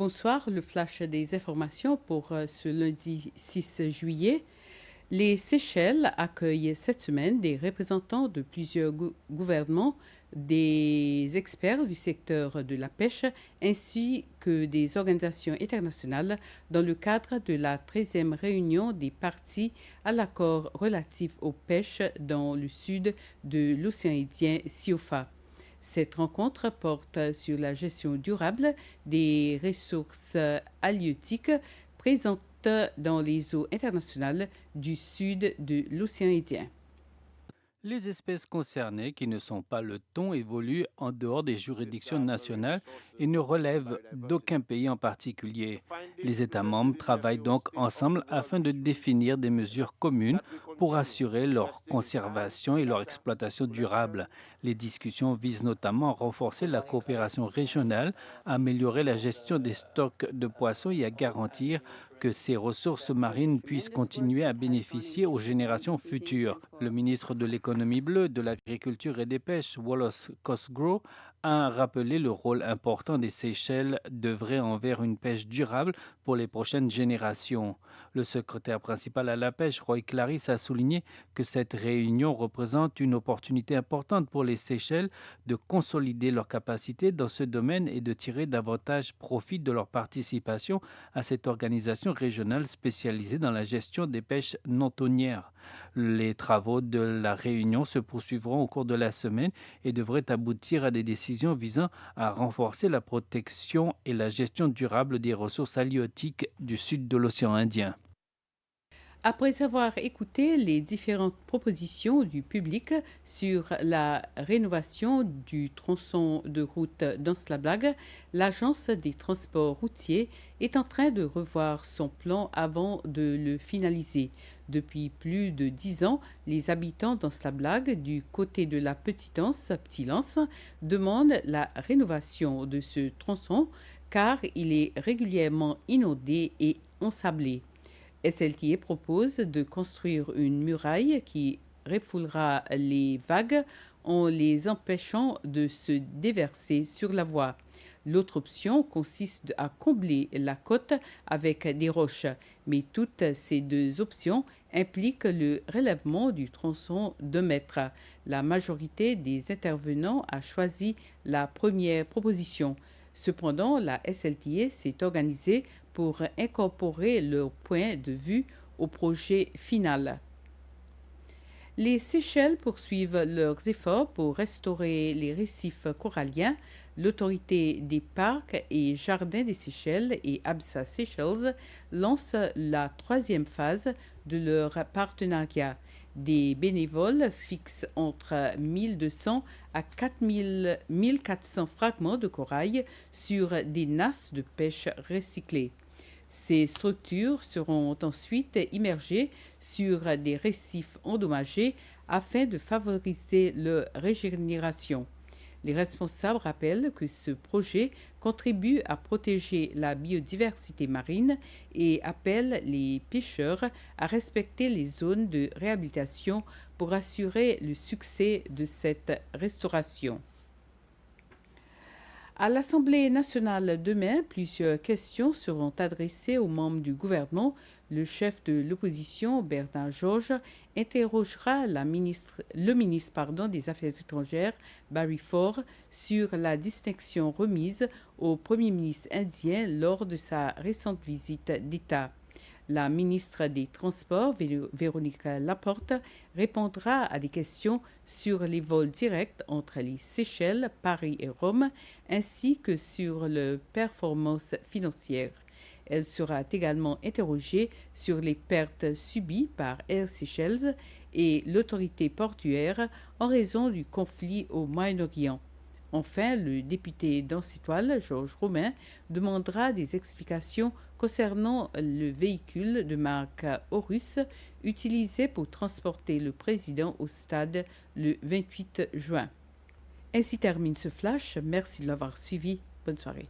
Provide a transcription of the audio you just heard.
Bonsoir, le flash des informations pour ce lundi 6 juillet. Les Seychelles accueillent cette semaine des représentants de plusieurs gouvernements, des experts du secteur de la pêche ainsi que des organisations internationales dans le cadre de la 13e réunion des parties à l'accord relatif aux pêches dans le sud de l'océan Indien, CIOFA. Cette rencontre porte sur la gestion durable des ressources halieutiques présentes dans les eaux internationales du sud de l'océan Indien. Les espèces concernées, qui ne sont pas le thon, évoluent en dehors des juridictions nationales et ne relèvent d'aucun pays en particulier. Les États membres travaillent donc ensemble afin de définir des mesures communes pour assurer leur conservation et leur exploitation durable. Les discussions visent notamment à renforcer la coopération régionale, à améliorer la gestion des stocks de poissons et à garantir que ces ressources marines puissent continuer à bénéficier aux générations futures. Le ministre de l'économie bleue, de l'agriculture et des pêches, Wallace Cosgrove, a rappelé le rôle important des Seychelles d'œuvrer envers une pêche durable pour les prochaines générations. Le secrétaire principal à la pêche, Roy Clarisse, a souligné que cette réunion représente une opportunité importante pour les Seychelles de consolider leurs capacités dans ce domaine et de tirer davantage profit de leur participation à cette organisation régionale spécialisée dans la gestion des pêches non thonières. Les travaux de la réunion se poursuivront au cours de la semaine et devraient aboutir à des décisions visant à renforcer la protection et la gestion durable des ressources halieutiques du sud de l'océan Indien. Après avoir écouté les différentes propositions du public sur la rénovation du tronçon de route d'Anse-la-Blague, l'Agence des transports routiers est en train de revoir son plan avant de le finaliser. Depuis plus de 10 ans, les habitants d'Anse-la-Blague, du côté de la Petite-Anse, Petit-Lance, demandent la rénovation de ce tronçon car il est régulièrement inondé et ensablé. SLTA propose de construire une muraille qui refoulera les vagues en les empêchant de se déverser sur la voie. L'autre option consiste à combler la côte avec des roches, mais toutes ces deux options impliquent le relèvement du tronçon d'1 mètre. La majorité des intervenants a choisi la première proposition. Cependant, la SLTA s'est organisée pour incorporer leur point de vue au projet final. Les Seychelles poursuivent leurs efforts pour restaurer les récifs coralliens. L'autorité des parcs et jardins des Seychelles et Absa Seychelles lance la 3e phase de leur partenariat. Des bénévoles fixent entre 1200 à 1400 fragments de corail sur des nasses de pêche recyclées. Ces structures seront ensuite immergées sur des récifs endommagés afin de favoriser leur régénération. Les responsables rappellent que ce projet contribue à protéger la biodiversité marine et appellent les pêcheurs à respecter les zones de réhabilitation pour assurer le succès de cette restauration. À l'Assemblée nationale demain, plusieurs questions seront adressées aux membres du gouvernement. Le chef de l'opposition, Bernard Georges, interrogera le ministre des Affaires étrangères, Barry Ford, sur la distinction remise au Premier ministre indien lors de sa récente visite d'État. La ministre des Transports, Véronique Laporte, répondra à des questions sur les vols directs entre les Seychelles, Paris et Rome, ainsi que sur leurs performances financières. Elle sera également interrogée sur les pertes subies par Air Seychelles et l'autorité portuaire en raison du conflit au Moyen-Orient. Enfin, le député d'Anse-Étoile, Georges Romain, demandera des explications concernant le véhicule de marque Horus utilisé pour transporter le président au stade le 28 juin. Ainsi termine ce flash. Merci de l'avoir suivi. Bonne soirée.